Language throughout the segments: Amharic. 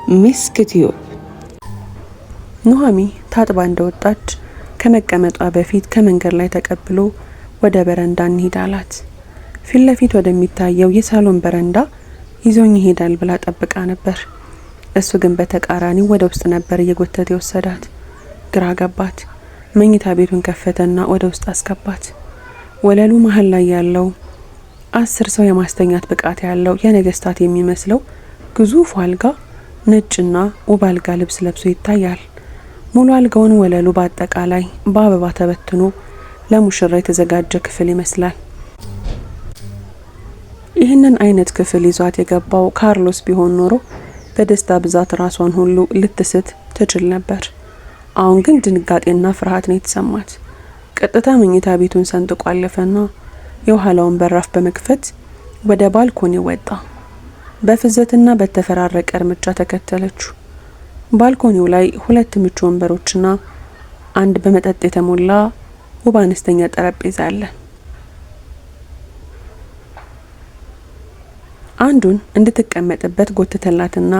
ሚስክቲዮብ ኑሃሚ ታጥባ እንደወጣች ከመቀመጧ በፊት ከመንገድ ላይ ተቀብሎ ወደ በረንዳ እንሂድ አላት። ፊት ለፊት ወደሚታየው የሳሎን በረንዳ ይዞኝ ይሄዳል ብላ ጠብቃ ነበር። እሱ ግን በተቃራኒው ወደ ውስጥ ነበር እየጎተተ የወሰዳት። ግራ ገባት። መኝታ ቤቱን ከፈተና ወደ ውስጥ አስገባት። ወለሉ መሃል ላይ ያለው 10 ሰው የማስተኛት ብቃት ያለው የነገስታት የሚመስለው ግዙፍ አልጋ ነጭና ውብ አልጋ ልብስ ለብሶ ይታያል። ሙሉ አልጋውን ወለሉ በአጠቃላይ በአበባ ተበትኖ ለሙሽራ የተዘጋጀ ክፍል ይመስላል። ይህንን አይነት ክፍል ይዟት የገባው ካርሎስ ቢሆን ኖሮ በደስታ ብዛት ራሷን ሁሉ ልትስት ትችል ነበር። አሁን ግን ድንጋጤና ፍርሃት ነው የተሰማት። ቀጥታ መኝታ ቤቱን ሰንጥቆ አለፈና የኋላውን በራፍ በመክፈት ወደ ባልኮኒ ወጣ። በፍዘትና በተፈራረቀ እርምጃ ተከተለችው። ባልኮኒው ላይ 2 ምቹ ወንበሮችና አንድ በመጠጥ የተሞላ ውብ አነስተኛ ጠረጴዛ አለ። አንዱን እንድትቀመጥበት ጎተተላትና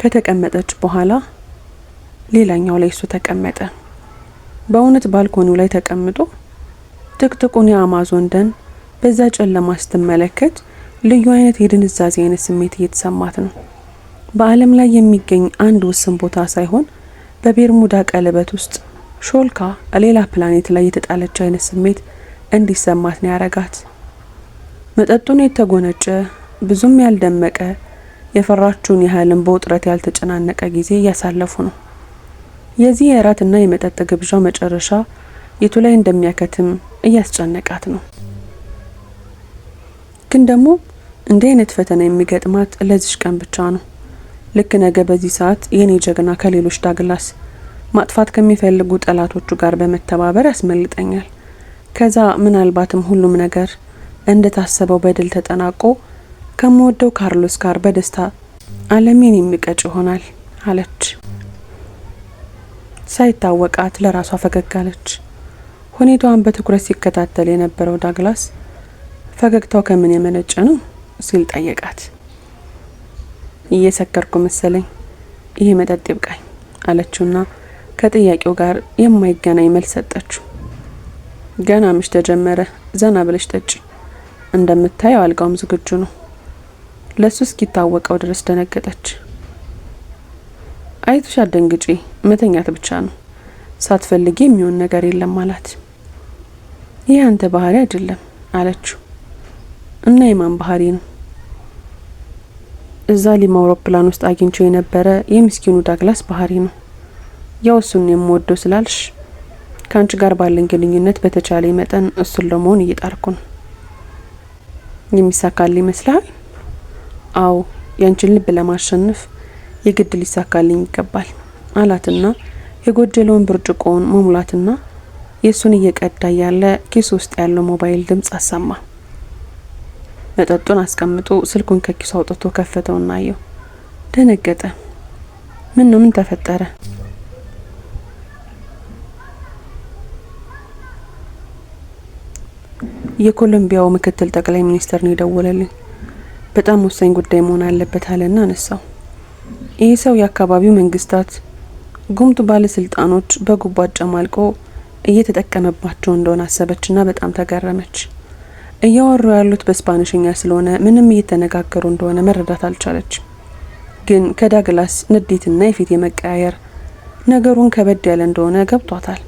ከተቀመጠች በኋላ ሌላኛው ላይ እሱ ተቀመጠ። በእውነት ባልኮኒው ላይ ተቀምጦ ጥቅጥቁን የአማዞን ደን በዛ ጨለማ ስትመለከት ልዩ አይነት የድንዛዜ አይነት ስሜት እየተሰማት ነው። በዓለም ላይ የሚገኝ አንድ ውስን ቦታ ሳይሆን በቤርሙዳ ቀለበት ውስጥ ሾልካ ሌላ ፕላኔት ላይ የተጣለች አይነት ስሜት እንዲሰማት ነው ያረጋት። መጠጡን የተጎነጨ ብዙም ያልደመቀ የፈራችውን ያህልም በውጥረት ያልተጨናነቀ ጊዜ እያሳለፉ ነው። የዚህ የራትና የመጠጥ ግብዣው መጨረሻ የቱ ላይ እንደሚያከትም እያስጨነቃት ነው። ግን ደግሞ እንዲህ አይነት ፈተና የሚገጥማት ለዚህ ቀን ብቻ ነው። ልክ ነገ በዚህ ሰዓት የኔ ጀግና ከሌሎች ዳግላስ ማጥፋት ከሚፈልጉ ጠላቶቹ ጋር በመተባበር ያስመልጠኛል። ከዛ ምናልባትም ሁሉም ነገር እንደታሰበው በድል ተጠናቆ ከመወደው ካርሎስ ጋር በደስታ ዓለሜን የሚቀጭ ይሆናል አለች። ሳይታወቃት ለራሷ ፈገግ አለች። ሁኔታዋን በትኩረት ሲከታተል የነበረው ዳግላስ ፈገግታው ከምን የመነጨ ነው ሲል ጠየቃት። እየሰከርኩ መሰለኝ፣ ይሄ መጠጥ ይብቃኝ አለችውና ከጥያቄው ጋር የማይገናኝ መልስ ሰጠችው። ገና ምሽ ተጀመረ፣ ዘና ብለሽ ጠጪ። እንደምታየው አልጋውም ዝግጁ ነው። ለሱ እስኪታወቀው ድረስ ደነገጠች። አይቶሽ አትደንግጪ፣ መተኛት ብቻ ነው፣ ሳትፈልጊ የሚሆን ነገር የለም አላት። ይህ አንተ ባህሪ አይደለም አለችው። እና የማን ባህሪ ነው? እዛ ሊማ አውሮፕላን ውስጥ አግኝቼው የነበረ የምስኪኑ ዳግላስ ባህሪ ነው። ያው እሱን የምወደው ስላልሽ ካንቺ ጋር ባለን ግንኙነት በተቻለ መጠን እሱን ለመሆን እየጣርኩ ነው። የሚሳካልኝ ይመስላል? አዎ፣ ያንቺን ልብ ለማሸነፍ የግድ ሊሳካልኝ ይገባል አላትና የጎደለውን ብርጭቆውን መሙላትና የሱን እየቀዳ ያለ ኪስ ውስጥ ያለው ሞባይል ድምጽ አሰማ። መጠጡን አስቀምጦ ስልኩን ከኪሱ አውጥቶ ከፈተውና አየው። ደነገጠ። ምን ተፈጠረ? የኮሎምቢያው ምክትል ጠቅላይ ሚኒስትር ነው የደወለልኝ። በጣም ወሳኝ ጉዳይ መሆን አለበት አለና አነሳው። ይህ ሰው የአካባቢው መንግስታት ጉምቱ ባለስልጣኖች በጉቦ አጨማልቆ እየተጠቀመባቸው እንደሆነ አሰበችና በጣም ተገረመች። እያወሩ ያሉት በስፓኒሽኛ ስለሆነ ምንም እየተነጋገሩ እንደሆነ መረዳት አልቻለች። ግን ከዳግላስ ንዴትና የፊት የመቀያየር ነገሩን ከበድ ያለ እንደሆነ ገብቷታል።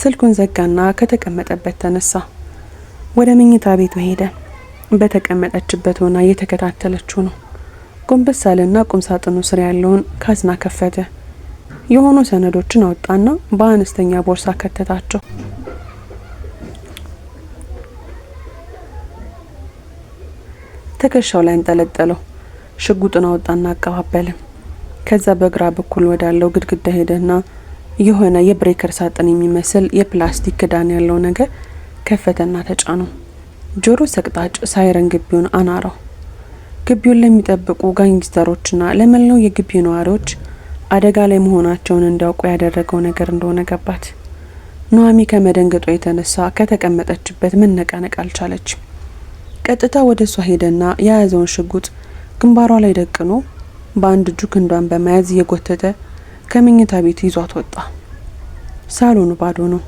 ስልኩን ዘጋና ከተቀመጠበት ተነሳ። ወደ መኝታ ቤቱ ሄደ። በተቀመጠችበት ሆና እየተከታተለችው ነው። ጎንበስ አለና ቁም ሳጥኑ ስር ያለውን ካዝና ከፈተ። የሆኑ ሰነዶችን አወጣና በአነስተኛ ቦርሳ ከተታቸው። ትከሻው ላይ አንጠለጠለው። ሽጉጡን አወጣና አቀባበለ። ከዛ በግራ በኩል ወዳለው ግድግዳ ሄደና የሆነ የብሬከር ሳጥን የሚመስል የፕላስቲክ ክዳን ያለው ነገር ከፈተና ተጫነው። ጆሮ ሰቅጣጭ ሳይረን ግቢውን አናራው። ግቢውን ለሚጠብቁ ጋንግስተሮችና ለመላው የግቢው ነዋሪዎች አደጋ ላይ መሆናቸውን እንዲያውቁ ያደረገው ነገር እንደሆነ ገባት። ኑሃሚ ከመደንገጧ የተነሳ ከተቀመጠችበት መነቃነቅ አልቻለችም። ቀጥታ ወደ እሷ ሄደና የያዘውን ሽጉጥ ግንባሯ ላይ ደቅኖ በአንድ እጁ ክንዷን በመያዝ እየጎተተ ከመኝታ ቤቱ ይዟት ወጣ። ሳሎኑ ባዶ ነው።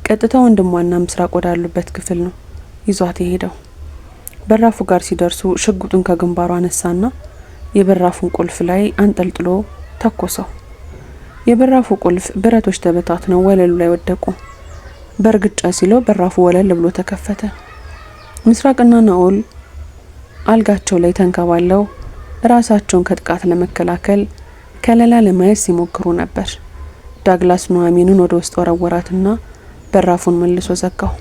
ቀጥታ ወንድሟና ምስራቅ ወዳሉበት ክፍል ነው ይዟት የሄደው። በራፉ ጋር ሲደርሱ ሽጉጡን ከግንባሩ አነሳና የበራፉን ቁልፍ ላይ አንጠልጥሎ ተኮሰው። የበራፉ ቁልፍ ብረቶች ተበታትነው ወለሉ ላይ ወደቁ። በርግጫ ሲለው በራፉ ወለል ብሎ ተከፈተ። ምስራቅና ናኦል አልጋቸው ላይ ተንከባለው ራሳቸውን ከጥቃት ለመከላከል ከለላ ለማየት ሲሞክሩ ነበር። ዳግላስ ኑሐሚንን ወደ ውስጥ ወረወራትና በራፉን መልሶ ዘጋው።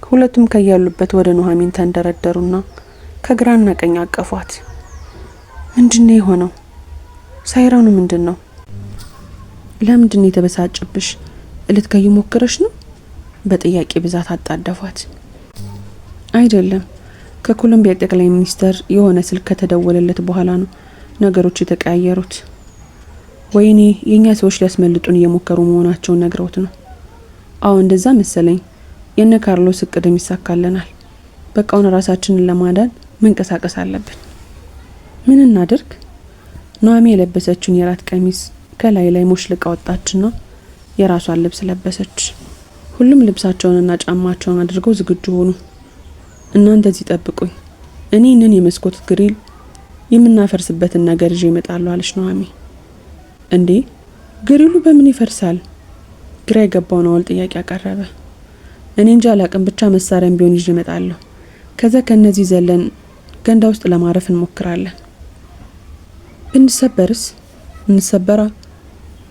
ሁለቱም ከያሉበት ወደ ኑሐሚን ተንደረደሩና ከግራና ቀኝ አቀፏት። ምንድነው የሆነው? ሳይራኑ ምንድነው? ለምንድነው የተበሳጨብሽ? ልትከዩ ሞክረሽ ነው? በጥያቄ ብዛት አጣደፏት። አይደለም፣ ከኮሎምቢያ ጠቅላይ ሚኒስተር የሆነ ስልክ ከተደወለለት በኋላ ነው ነገሮች የተቀያየሩት። ወይኔ የኛ ሰዎች ሊያስመልጡን እየሞከሩ መሆናቸውን ነግረውት ነው። አዎ እንደዛ መሰለኝ። የነ ካርሎስ እቅድም ይሳካልናል። በቃውን ራሳችንን ለማዳን መንቀሳቀስ አለብን። ምን እናድርግ? ኑሐሚን የለበሰችውን የራት ቀሚስ ከላይ ላይ ሞሽልቃ ወጣችና የራሷን ልብስ ለበሰች። ሁሉም ልብሳቸውንና ጫማቸውን አድርገው ዝግጁ ሆኑ። እናንተ እዚህ ጠብቁኝ፣ እኔ ነን የመስኮት ግሪል የምናፈርስበትን ነገር ይዤ እመጣለሁ አለች ኑሐሚን። እንዴ ግሪሉ በምን ይፈርሳል? ግራ የገባው ናኦል ጥያቄ አቀረበ። እኔ እንጃ አላቅም፣ ብቻ መሳሪያም ቢሆን ይዤ እመጣለሁ። ከዛ ከነዚህ ዘለን ገንዳ ውስጥ ለማረፍ እንሞክራለን። ብንሰበርስ? እንሰበራ፣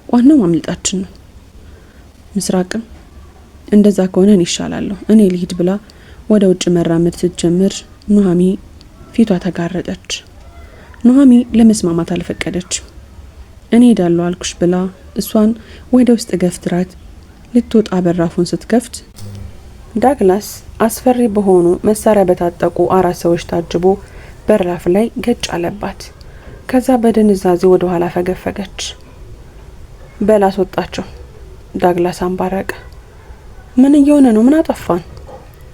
ዋናው ማምለጣችን ነው። ምስራቅም እንደዛ ከሆነ እኔ ይሻላለሁ፣ እኔ ልሂድ ብላ ወደ ውጭ መራመድ ስትጀምር ኑሐሚን ፊቷ ተጋረጠች። ኑሐሚን ለመስማማት አልፈቀደችም። እኔ ሄዳለሁ አልኩሽ ብላ እሷን ወደ ውስጥ ገፍትራት ልትወጣ በራፉን ስትከፍት ዳግላስ አስፈሪ በሆኑ መሳሪያ በታጠቁ አራት ሰዎች ታጅቦ በራፍ ላይ ገጭ አለባት። ከዛ በድንዛዜ ወደ ኋላ ፈገፈገች። በላስ ወጣቸው። ዳግላስ አንባረቀ። ምን እየሆነ ነው? ምን አጠፋን?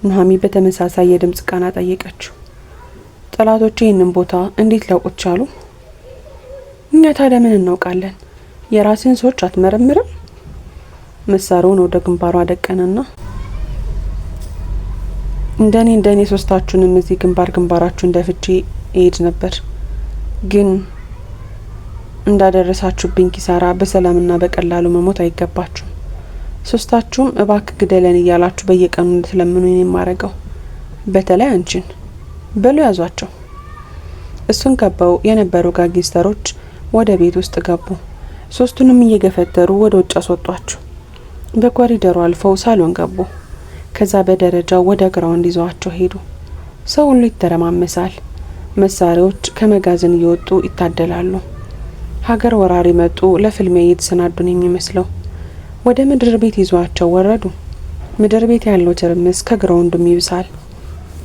ኑሐሚን በተመሳሳይ የድምጽ ቃና ጠየቀችው። ጠላቶቼ ይህንን ቦታ እንዴት ሊያውቁት ቻሉ? እኛ ታዲያ ምን እናውቃለን? የራስን ሰዎች አትመረምርም? መሳሪያውን ወደ ግንባሯ ደቀነና እንደኔ ሶስታችሁንም እዚህ ግንባራችሁ እንደፍቼ እሄድ ነበር፣ ግን እንዳደረሳችሁብኝ ኪሳራ በሰላምና በቀላሉ መሞት አይገባችሁም። ሶስታችሁም እባክህ ግደለን እያላችሁ በየቀኑ እንድትለምኑኝ የማረገው፣ በተለይ አንቺን በሉ ያዟቸው። እሱን ከበው የነበሩ ጋንግስተሮች ወደ ቤት ውስጥ ገቡ። ሶስቱንም እየገፈተሩ ወደ ውጭ አስወጧቸው። በኮሪደሩ አልፈው ሳሎን ገቡ። ከዛ በደረጃው ወደ ግራውንድ ይዘዋቸው ሄዱ። ሰው ሁሉ ይተረማመሳል። መሳሪያዎች ከመጋዘን እየወጡ ይታደላሉ። ሀገር ወራሪ መጡ። ለፍልሚያ እየተሰናዱን የሚመስለው ወደ ምድር ቤት ይዟቸው ወረዱ። ምድር ቤት ያለው ትርምስ ከግራውንዱም ይብሳል።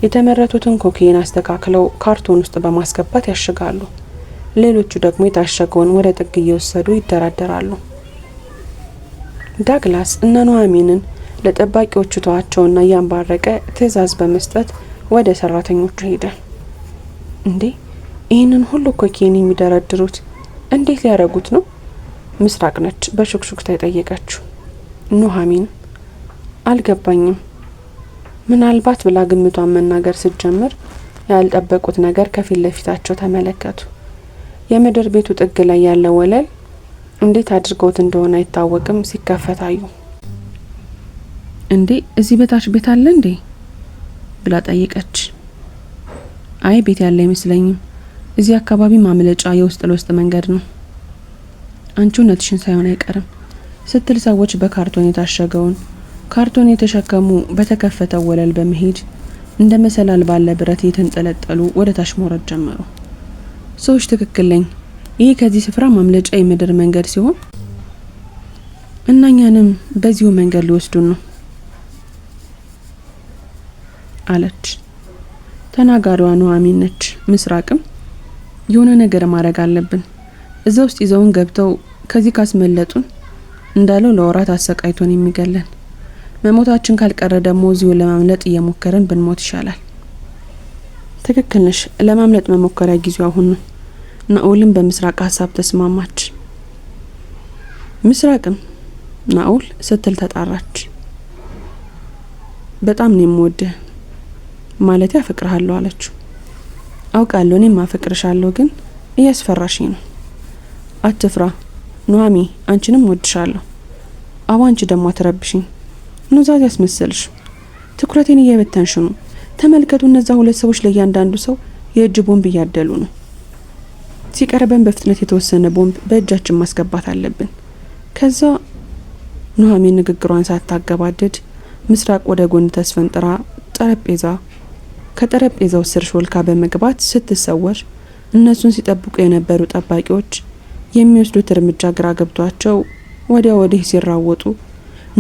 የተመረቱትን ኮኬን አስተካክለው ካርቶን ውስጥ በማስገባት ያሽጋሉ። ሌሎቹ ደግሞ የታሸገውን ወደ ጥግ እየወሰዱ ይደራደራሉ። ዳግላስ እነ ኑሐሚንን ለጠባቂዎቹ ተዋቸውና ያንባረቀ ትዕዛዝ በመስጠት ወደ ሰራተኞቹ ሄደ። እንዴ ይህንን ሁሉ ኮኬን የሚደረድሩት እንዴት ሊያረጉት ነው? ምስራቅ ነች በሹክሹክታ የጠየቀችው። ኑሐሚን አልገባኝም፣ ምናልባት ብላ ግምቷን መናገር ስትጀምር ያልጠበቁት ነገር ከፊት ለፊታቸው ተመለከቱ። የምድር ቤቱ ጥግ ላይ ያለው ወለል እንዴት አድርገውት እንደሆነ አይታወቅም ሲከፈት አዩ። እንዴ እዚህ በታች ቤት አለ እንዴ ብላ ጠየቀች። አይ ቤት ያለ አይመስለኝም፣ እዚህ አካባቢ ማምለጫ የውስጥ ለውስጥ መንገድ ነው። አንቺ እውነትሽን ሳይሆን አይቀርም ስትል ሰዎች በካርቶን የታሸገውን ካርቶን የተሸከሙ በተከፈተው ወለል በመሄድ እንደ መሰላል ባለ ብረት የተንጠለጠሉ ወደ ታች መውረድ ጀመሩ። ሰዎች ትክክል ነኝ፣ ይህ ከዚህ ስፍራ ማምለጫ የምድር መንገድ ሲሆን እናኛንም በዚሁ መንገድ ሊወስዱን ነው አለች። ተናጋሪዋ ኑሐሚን ነች። ምስራቅም የሆነ ነገር ማድረግ አለብን፣ እዛ ውስጥ ይዘውን ገብተው ከዚህ ካስመለጡን እንዳለው ለወራት አሰቃይቶን የሚገለን፣ መሞታችን ካልቀረ ደግሞ እዚሁ ለማምለጥ እየሞከረን ብንሞት ይሻላል። ትክክል ነሽ፣ ለማምለጥ መሞከሪያ ጊዜው አሁን ነው። ናኦልም በምስራቅ ሀሳብ ተስማማች። ምስራቅም ናኦል ስትል ተጣራች። በጣም ነው የምወድህ ማለት ያፈቅርሃለሁ አለችው። አውቃለሁ እኔም አፈቅርሻለሁ፣ ግን እያስፈራሽኝ ነው። አትፍራ ኑሃሚ፣ አንቺንም ወድሻለሁ። አንቺ ደግሞ አትረብሽኝ፣ ኑዛዜ ያስመሰልሽ። ትኩረቴን እየበተንሽ ነው። ተመልከቱ፣ እነዛ ሁለት ሰዎች ለእያንዳንዱ ሰው የእጅ ቦምብ እያደሉ ነው። ሲቀርበን በፍጥነት የተወሰነ ቦምብ በእጃችን ማስገባት አለብን። ከዛ ኑሃሚ ንግግሯን ሳታገባደድ ምስራቅ ወደ ጎን ተስፈንጥራ ከጠረጴዛው ስር ሾልካ በመግባት ስትሰወር እነሱን ሲጠብቁ የነበሩ ጠባቂዎች የሚወስዱት እርምጃ ግራ ገብቷቸው ወዲያ ወዲህ ሲራወጡ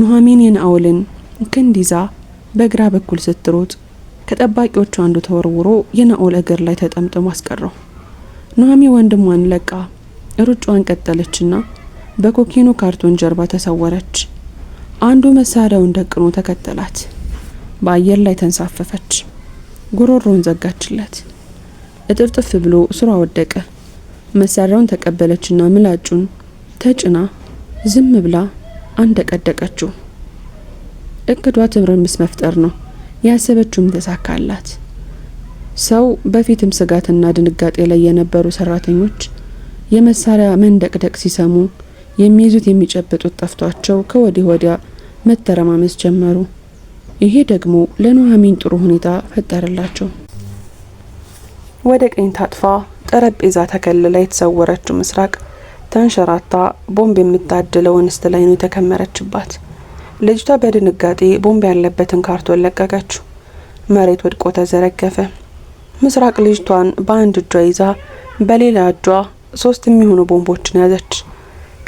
ኑሃሚን የናኦልን ክንድ ይዛ በግራ በኩል ስትሮጥ ከጠባቂዎቹ አንዱ ተወርውሮ የናኦል እግር ላይ ተጠምጥሞ አስቀረው። ኑሃሚ ወንድሟን ለቃ ሩጫዋን ቀጠለችና በኮኬኑ ካርቶን ጀርባ ተሰወረች። አንዱ መሳሪያውን ደቅኖ ተከተላት። በአየር ላይ ተንሳፈፈች። ጉሮሮውን ዘጋችለት። እጥፍጥፍ ብሎ ስሯ ወደቀ። መሳሪያውን ተቀበለችና ምላጩን ተጭና ዝም ብላ አንደቀደቀችው። እቅዷ ትርምስ መፍጠር ነው። ያሰበችውም ተሳካላት። ሰው በፊትም ስጋትና ድንጋጤ ላይ የነበሩ ሰራተኞች የመሳሪያ መንደቅደቅ ሲሰሙ የሚይዙት የሚጨብጡት ጠፍቷቸው ከወዲህ ወዲያ መተረማመስ ጀመሩ። ይሄ ደግሞ ለኑሃሚን ጥሩ ሁኔታ ፈጠረላቸው። ወደ ቀኝ ታጥፋ ጠረጴዛ ተከልላ የተሰወረችው ምስራቅ ተንሸራታ ቦምብ የምታድለው እንስት ላይ ነው የተከመረችባት። ልጅቷ በድንጋጤ ቦምብ ያለበትን ካርቶን ለቀቀችው። መሬት ወድቆ ተዘረገፈ። ምስራቅ ልጅቷን በአንድ እጇ ይዛ በሌላ እጇ 3 የሚሆኑ ቦምቦችን ያዘች።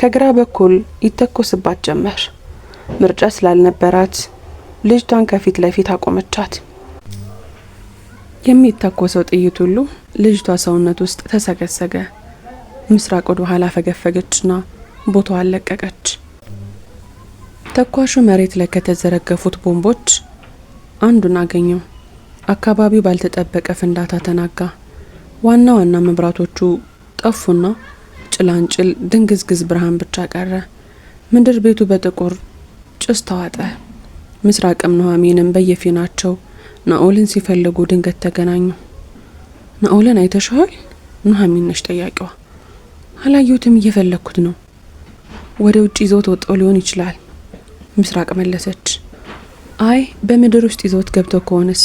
ከግራ በኩል ይተኮስባት ጀመር። ምርጫ ስላልነበራት ልጅቷን ከፊት ለፊት አቆመቻት። የሚተኮሰው ጥይት ሁሉ ልጅቷ ሰውነት ውስጥ ተሰገሰገ። ምስራቅ ወደ ኋላ ፈገፈገችና ቦታዋን ለቀቀች። ተኳሹ መሬት ላይ ከተዘረገፉት ቦምቦች አንዱን አገኘው። አካባቢው ባልተጠበቀ ፍንዳታ ተናጋ። ዋና ዋና መብራቶቹ ጠፉና ጭላንጭል ድንግዝግዝ ብርሃን ብቻ ቀረ። ምድር ቤቱ በጥቁር ጭስ ተዋጠ። ምስራቅም ኑሃሚንም በየፊናቸው ናኦልን ሲፈልጉ ድንገት ተገናኙ። ናኦልን አይተሽዋል? ኑሃሚን ነሽ ጠያቂዋ። አላየሁትም፣ እየፈለኩት ነው። ወደ ውጭ ይዘውት ወጣው ሊሆን ይችላል፣ ምስራቅ መለሰች። አይ በምድር ውስጥ ይዘውት ገብተው ከሆነስ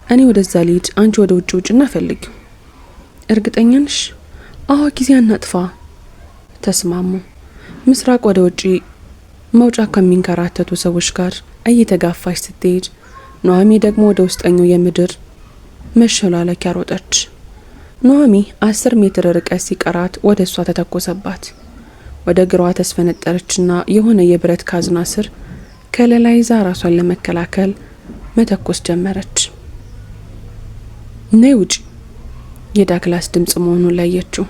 እኔ ወደዛ ልሂድ፣ አንቺ ወደ ውጭና ፈልጊው። እርግጠኛ ነሽ? አዎ ጊዜ አናጥፋ። ተስማሙ። ምስራቅ ወደ ውጭ መውጫ ከሚንከራተቱ ሰዎች ጋር እየተጋፋች ስትሄድ ኑሃሚ ደግሞ ወደ ውስጠኛው የምድር መሸላለኪያ ሮጠች። ኑሃሚ 10 ሜትር ርቀት ሲቀራት ወደ እሷ ተተኮሰባት። ወደ ግሯ ተስፈነጠረችና የሆነ የብረት ካዝና ስር ከለላ ይዛ ራሷን ለመከላከል መተኮስ ጀመረች። ነይ ውጪ! የዳግላስ ድምጽ መሆኑን ለየችው።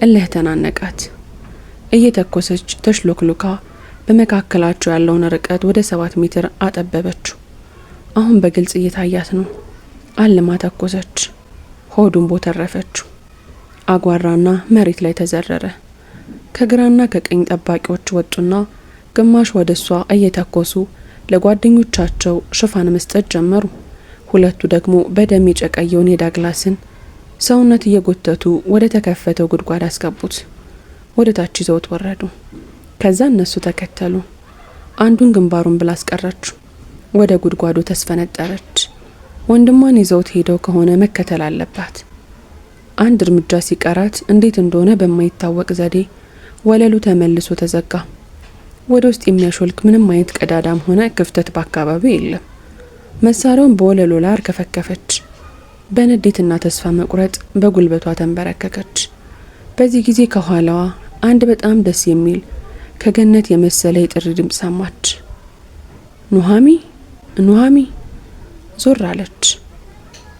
እልህ ተናነቃት። እየተኮሰች ተሽሎክሉካ በመካከላቸው ያለውን ርቀት ወደ 7 ሜትር አጠበበችው። አሁን በግልጽ እየታያት ነው። አልማ ተኮሰች። ሆዱን ቦተረፈችው። አጓራና መሬት ላይ ተዘረረ። ከግራና ከቀኝ ጠባቂዎች ወጡና ግማሽ ወደ እሷ እየተኮሱ ለጓደኞቻቸው ሽፋን መስጠት ጀመሩ። ሁለቱ ደግሞ በደም የጨቀየውን የዳግላስን ሰውነት እየጎተቱ ወደ ተከፈተው ጉድጓድ አስገቡት። ወደ ታች ይዘውት ወረዱ። ከዛ እነሱ ተከተሉ። አንዱን ግንባሩን ብላ አስቀረችው። ወደ ጉድጓዱ ተስፈነጠረች። ወንድሟን ይዘውት ሄደው ከሆነ መከተል አለባት። አንድ እርምጃ ሲቀራት እንዴት እንደሆነ በማይታወቅ ዘዴ ወለሉ ተመልሶ ተዘጋ። ወደ ውስጥ የሚያሾልክ ምንም አይነት ቀዳዳም ሆነ ክፍተት በአካባቢው የለም። መሳሪያውን በወለሉ ላይ አርከፈከፈች። በንዴትና ተስፋ መቁረጥ በጉልበቷ ተንበረከከች። በዚህ ጊዜ ከኋላዋ አንድ በጣም ደስ የሚል ከገነት የመሰለ የጥሪ ድምጽ ሰማች። ኑሃሚ! ኑሃሚ! ዞር አለች።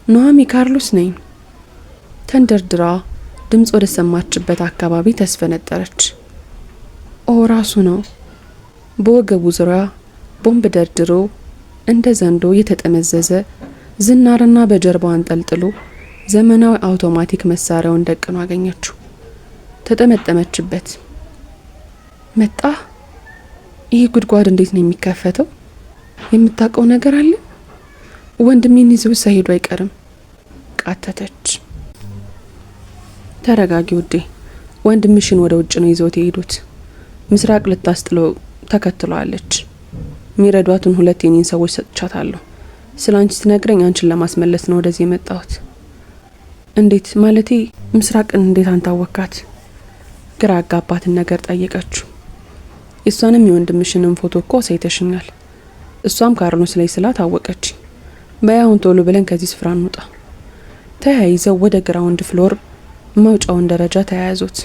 ኑሃሚ፣ ካርሎስ ነኝ። ተንደርድራ ድምጽ ወደ ሰማችበት አካባቢ ተስፈነጠረች። ኦ ራሱ ነው። በወገቡ ዙሪያ ቦምብ ደርድሮ እንደ ዘንዶ የተጠመዘዘ ዝናርና በጀርባው አንጠልጥሎ ዘመናዊ አውቶማቲክ መሳሪያውን ደቅኖ አገኘችው። ተጠመጠመችበት። መጣ? ይህ ጉድጓድ እንዴት ነው የሚከፈተው? የምታውቀው ነገር አለ? ወንድሜን ይዘው ሳይሄዱ አይቀርም ቃተተች። ተረጋጊ ውዴ፣ ወንድምሽን ወደ ውጭ ነው ይዘውት የሄዱት። ምስራቅ ልታስጥለው ተከትለዋለች። የሚረዷትን 2 የኔን ሰዎች ሰጥቻታለሁ። ስላንቺ ትነግረኝ አንቺን ለማስመለስ ነው ወደዚህ የመጣሁት። እንዴት ማለቴ ምስራቅን እንዴት አንታወካት? ግራ አጋባትን ነገር ጠየቀችው። እሷንም የወንድምሽንም ፎቶ እኮ ሳይተሽኛል። እሷም ካርሎስ ላይ ስላታወቀች በያውን ቶሎ ብለን ከዚህ ስፍራ እንውጣ። ተያይዘው ወደ ግራውንድ ፍሎር መውጫውን ደረጃ ተያያዙት።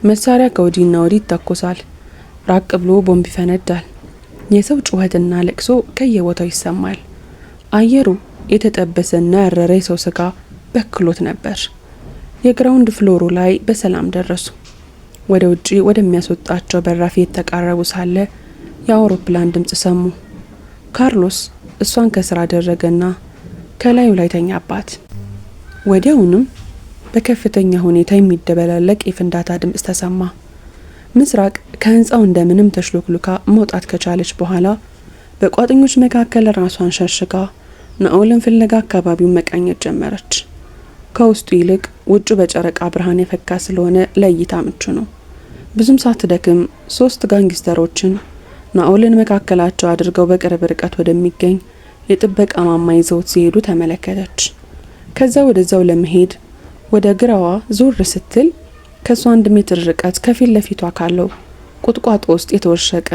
መሳሪያ ከወዲህና ወዲህ ይተኮሳል። ራቅ ብሎ ቦምብ ይፈነዳል። የሰው ጩኸትና ለቅሶ ከየቦታው ይሰማል። አየሩ የተጠበሰና ያረረ የሰው ስጋ በክሎት ነበር። የግራውንድ ፍሎሩ ላይ በሰላም ደረሱ። ወደ ውጪ ወደሚያስወጣቸው በራፍ የተቃረቡ ሳለ የአውሮፕላን ድምጽ ሰሙ። ካርሎስ እሷን ከስራ አደረገና ከላዩ ላይ ተኛባት። ወዲያውንም በከፍተኛ ሁኔታ የሚደበላለቅ የፍንዳታ ድምጽ ተሰማ። ምስራቅ ከህንጻው እንደምንም ተሽሎክሉካ መውጣት ከቻለች በኋላ በቋጥኞች መካከል ራሷን ሸሽጋ ናኦልን ፍለጋ አካባቢውን መቃኘት ጀመረች። ከውስጡ ይልቅ ውጩ በጨረቃ ብርሃን የፈካ ስለሆነ ለእይታ ምቹ ነው። ብዙም ሳትደክም 3 ጋንግስተሮችን ናኦልን መካከላቸው አድርገው በቅርብ ርቀት ወደሚገኝ የጥበቃ ማማ ይዘውት ሲሄዱ ተመለከተች። ከዛ ወደዛው ለመሄድ ወደ ግራዋ ዞር ስትል ከሷ 1 ሜትር ርቀት ከፊት ለፊቷ ካለው ቁጥቋጦ ውስጥ የተወሸቀ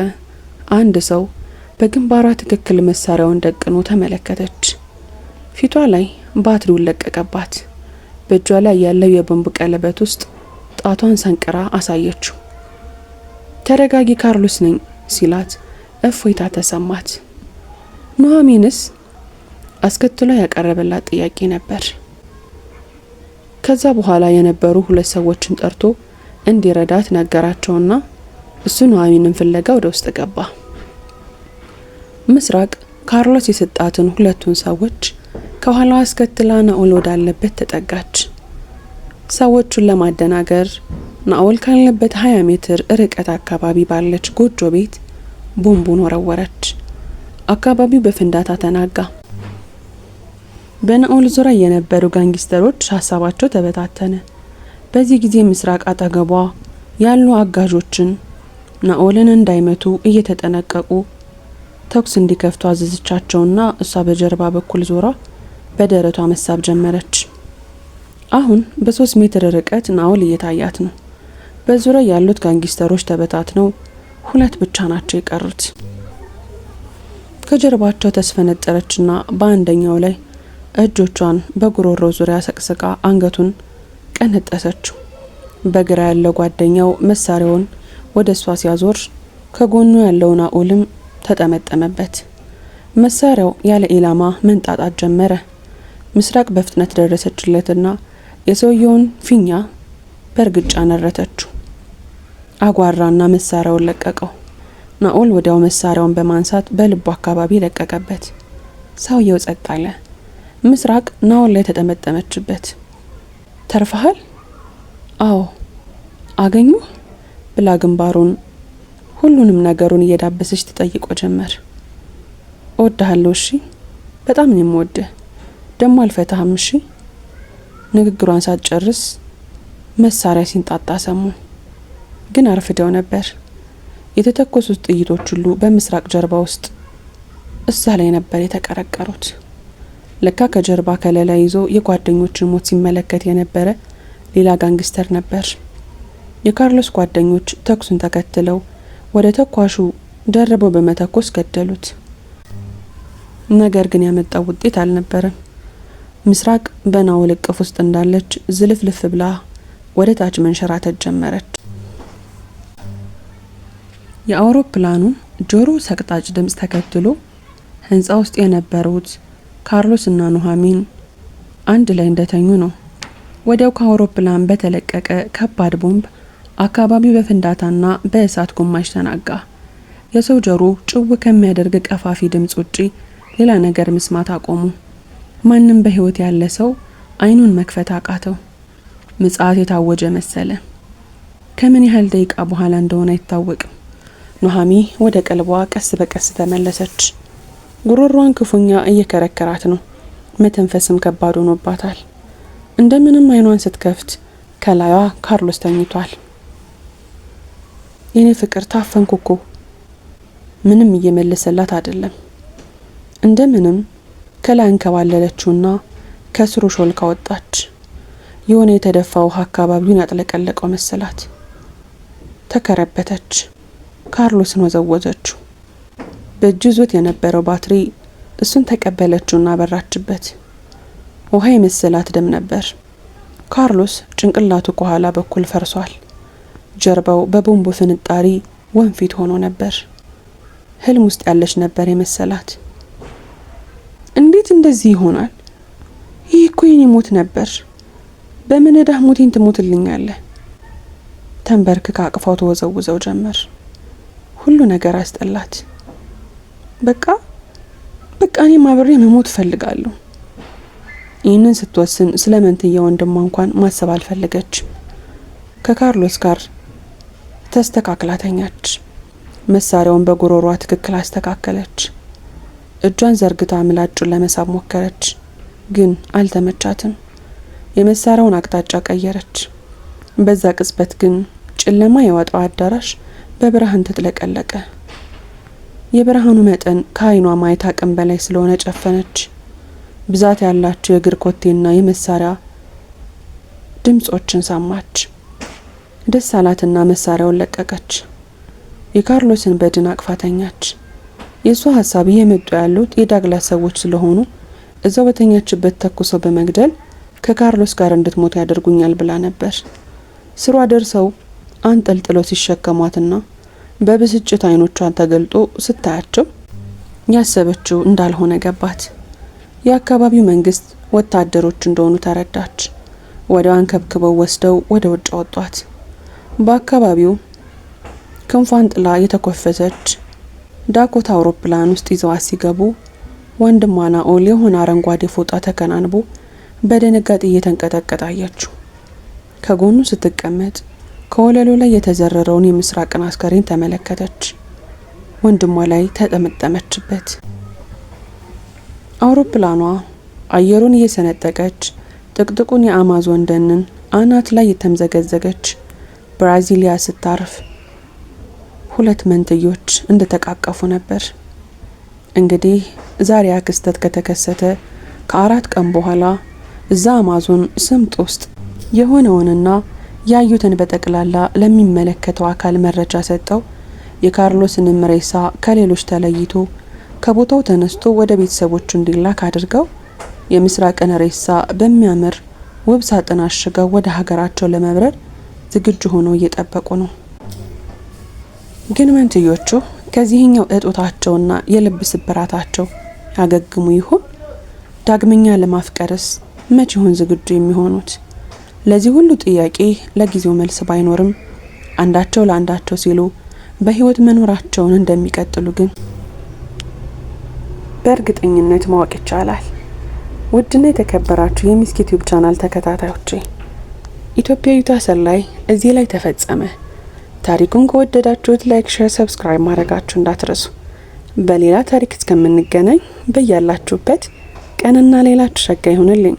አንድ ሰው በግንባሯ ትክክል መሳሪያውን ደቅኖ ተመለከተች። ፊቷ ላይ ባትሪውን ለቀቀባት። በእጇ ላይ ያለው የቦምብ ቀለበት ውስጥ ጣቷን ሰንቅራ አሳየችው። ተረጋጊ ካርሎስ ነኝ ሲላት እፎይታ ተሰማት። ኑሐሚንስ? አስከትሎ ያቀረበላት ጥያቄ ነበር። ከዛ በኋላ የነበሩ 2 ሰዎችን ጠርቶ እንዲረዳት ነገራቸውና እሱ ኑሐሚንን ፍለጋ ወደ ውስጥ ገባ። ምስራቅ ካርሎስ የሰጣትን 2ቱን ሰዎች ከኋላዋ አስከትላ ናኦል ወዳለበት ተጠጋች። ሰዎቹን ለማደናገር ናኦል ካለበት 20 ሜትር ርቀት አካባቢ ባለች ጎጆ ቤት ቦምቡን ወረወረች። አካባቢው በፍንዳታ ተናጋ። በናኦል ዙሪያ የነበሩ ጋንግስተሮች ሀሳባቸው ተበታተነ። በዚህ ጊዜ ምስራቅ አጠገቧ ያሉ አጋዦችን ናኦልን እንዳይመቱ እየተጠነቀቁ ተኩስ እንዲከፍቱ አዘዘቻቸውና እሷ በጀርባ በኩል ዞራ በደረቷ መሳብ ጀመረች። አሁን በ3 ሜትር ርቀት ናኦል እየታያት ነው። በዙሪያ ያሉት ጋንግስተሮች ተበታትነው 2 ብቻ ናቸው የቀሩት። ከጀርባቸው ተስፈነጠረችና በአንደኛው ላይ እጆቿን በጉሮሮ ዙሪያ ሰቅስቃ አንገቱን ቀነጠሰችው። በግራ ያለው ጓደኛው መሳሪያውን ወደ እሷ ሲያዞር ከጎኑ ያለው ናኦልም ተጠመጠመበት። መሳሪያው ያለ ኢላማ መንጣጣት ጀመረ። ምስራቅ በፍጥነት ደረሰችለትና የሰውየውን ፊኛ በእርግጫ ነረተችው። አጓራና መሳሪያውን ለቀቀው። ናኦል ወዲያው መሳሪያውን በማንሳት በልቡ አካባቢ ለቀቀበት። ሰውየው ጸጥ አለ። ምስራቅ ናኦል ላይ ተጠመጠመችበት። ተርፈሃል? አዎ። አገኙ ብላ ግንባሩን ሁሉንም ነገሩን እየዳበሰች ትጠይቆ ጀመር። እወድሃለሁ። እሺ፣ በጣም ነው የምወድህ። ደሞ አልፈታህም። እሺ። ንግግሯን ሳትጨርስ መሳሪያ ሲንጣጣ ሰሙ። ግን አርፍደው ነበር። የተተኮሱት ጥይቶች ሁሉ በምስራቅ ጀርባ ውስጥ እዛ ላይ ነበር የተቀረቀሩት። ለካ ከጀርባ ከለላ ይዞ የጓደኞችን ሞት ሲመለከት የነበረ ሌላ ጋንግስተር ነበር። የካርሎስ ጓደኞች ተኩሱን ተከትለው ወደ ተኳሹ ደርበው በመተኮስ ገደሉት። ነገር ግን ያመጣው ውጤት አልነበረም። ምስራቅ በናኦል እቅፍ ውስጥ እንዳለች ዝልፍልፍ ብላ ወደ ታች መንሸራተት ጀመረች። የአውሮፕላኑን ጆሮ ሰቅጣጭ ድምጽ ተከትሎ ህንጻ ውስጥ የነበሩት ካርሎስ እና ኑሐሚን አንድ ላይ እንደተኙ ነው። ወዲያው ከአውሮፕላን በተለቀቀ ከባድ ቦምብ አካባቢው በፍንዳታና በእሳት ጉማሽ ተናጋ። የሰው ጆሮ ጭው ከሚያደርግ ቀፋፊ ድምጽ ውጪ ሌላ ነገር መስማት አቆሙ። ማንም በህይወት ያለ ሰው አይኑን መክፈት አቃተው። ምጽአት የታወጀ መሰለ። ከምን ያህል ደቂቃ በኋላ እንደሆነ አይታወቅም። ኑሃሚ ወደ ቀልቧ ቀስ በቀስ ተመለሰች። ጉሮሯን ክፉኛ እየከረከራት ነው። መተንፈስም ከባድ ሆኖባታል። እንደምንም አይኗን ስትከፍት ከላይዋ ካርሎስ ተኝቷል። የኔ ፍቅር ታፈንኩኮ። ምንም እየመለሰላት አይደለም። እንደምንም ከላይ እንከባለለችውና ከስሩ ሾልካ ወጣች። የሆነ የተደፋ ውሃ አካባቢውን ያጥለቀለቀው መሰላት። ተከረበተች። ካርሎስን ወዘወዘችው። በእጅ ይዞት የነበረው ባትሪ እሱን ተቀበለችውና በራችበት። ውሃ የመሰላት ደም ነበር። ካርሎስ ጭንቅላቱ ከኋላ በኩል ፈርሷል። ጀርባው በቦምቡ ፍንጣሪ ወንፊት ሆኖ ነበር። ህልም ውስጥ ያለች ነበር የመሰላት። እንዴት እንደዚህ ይሆናል? ይህ እኮ የኔ ሞት ነበር። በምን እዳህ ሞቴን ትሞትልኛለህ? ተንበርክካ አቅፋው ተወዘውዘው ጀመር። ሁሉ ነገር አስጠላት። በቃ እኔ ማብሬ መሞት ፈልጋለሁ። ይህንን ስትወስን ስለ መንትያ ወንድሟ እንኳን ማሰብ አልፈለገችም። ከካርሎስ ጋር ተስተካክላ ተኛች። መሳሪያውን በጉሮሯ ትክክል አስተካከለች። እጇን ዘርግታ ምላጩን ለመሳብ ሞከረች፣ ግን አልተመቻትም። የመሳሪያውን አቅጣጫ ቀየረች። በዛ ቅጽበት ግን ጨለማ የዋጠው አዳራሽ በብርሃን ተጥለቀለቀ። የብርሃኑ መጠን ከዓይኗ ማየት አቅም በላይ ስለሆነ ጨፈነች። ብዛት ያላቸው የእግር ኮቴና የመሳሪያ ድምጾችን ሰማች። ደስ አላትና መሳሪያውን ለቀቀች። የካርሎስን በድን አቅፋ ተኛች። የሷ ሐሳብ እየመጡ ያሉት የዳግላስ ሰዎች ስለሆኑ እዛው በተኛችበት ተኩሰው በመግደል ከካርሎስ ጋር እንድትሞት ያደርጉኛል ብላ ነበር። ስሯ ደርሰው አንጠልጥለው ሲሸከሟትና በብስጭት አይኖቿን ተገልጦ ስታያቸው ያሰበችው እንዳልሆነ ገባት። የአካባቢው መንግስት ወታደሮች እንደሆኑ ተረዳች። ወዲያው ከብክበው ወስደው ወደ ውጭ አወጧት። በአካባቢው ክንፏን ጥላ የተኮፈሰች ዳኮታ አውሮፕላን ውስጥ ይዘዋት ሲገቡ ወንድሟ ናኦል የሆነ አረንጓዴ ፎጣ ተከናንቦ በድንጋጤ እየተንቀጠቀጠ አየችው። ከጎኑ ስትቀመጥ ከወለሉ ላይ የተዘረረውን የምስራቅን አስከሬን ተመለከተች። ወንድሟ ላይ ተጠመጠመችበት። አውሮፕላኗ አየሩን እየሰነጠቀች ጥቅጥቁን የአማዞን ደንን አናት ላይ የተምዘገዘገች ብራዚሊያ ስታርፍ ሁለት መንትዮች እንደተቃቀፉ ነበር። እንግዲህ ዛሬ ክስተት ከተከሰተ ከ4 ቀን በኋላ እዛ አማዞን ስምጥ ውስጥ የሆነውንና ያዩትን በጠቅላላ ለሚመለከተው አካል መረጃ ሰጠው የካርሎስን ሬሳ ከሌሎች ተለይቶ ከቦታው ተነስቶ ወደ ቤተሰቦቹ እንዲላክ አድርገው የምስራቅን ሬሳ በሚያምር ውብ ሳጥን አሽገው ወደ ሀገራቸው ለመብረር ዝግጁ ሆነው እየጠበቁ ነው። ግን መንትዮቹ ከዚህኛው እጦታቸውና የልብ ስብራታቸው ያገግሙ ይሆን? ዳግመኛ ለማፍቀርስ መቼ ይሆን ዝግጁ የሚሆኑት? ለዚህ ሁሉ ጥያቄ ለጊዜው መልስ ባይኖርም አንዳቸው ለአንዳቸው ሲሉ በህይወት መኖራቸውን እንደሚቀጥሉ ግን በእርግጠኝነት ማወቅ ይቻላል። ውድና የተከበራችሁ የሚስኪ ዩቲዩብ ቻናል ተከታታዮቼ ኢትዮጵያዊቷ ሰላይ እዚህ ላይ ተፈጸመ። ታሪኩን ከወደዳችሁት ላይክ፣ ሼር፣ ሰብስክራይብ ማድረጋችሁ እንዳትረሱ። በሌላ ታሪክ እስከምንገናኝ በያላችሁበት ቀንና ሌላችሁ ሸጋ ይሁንልኝ።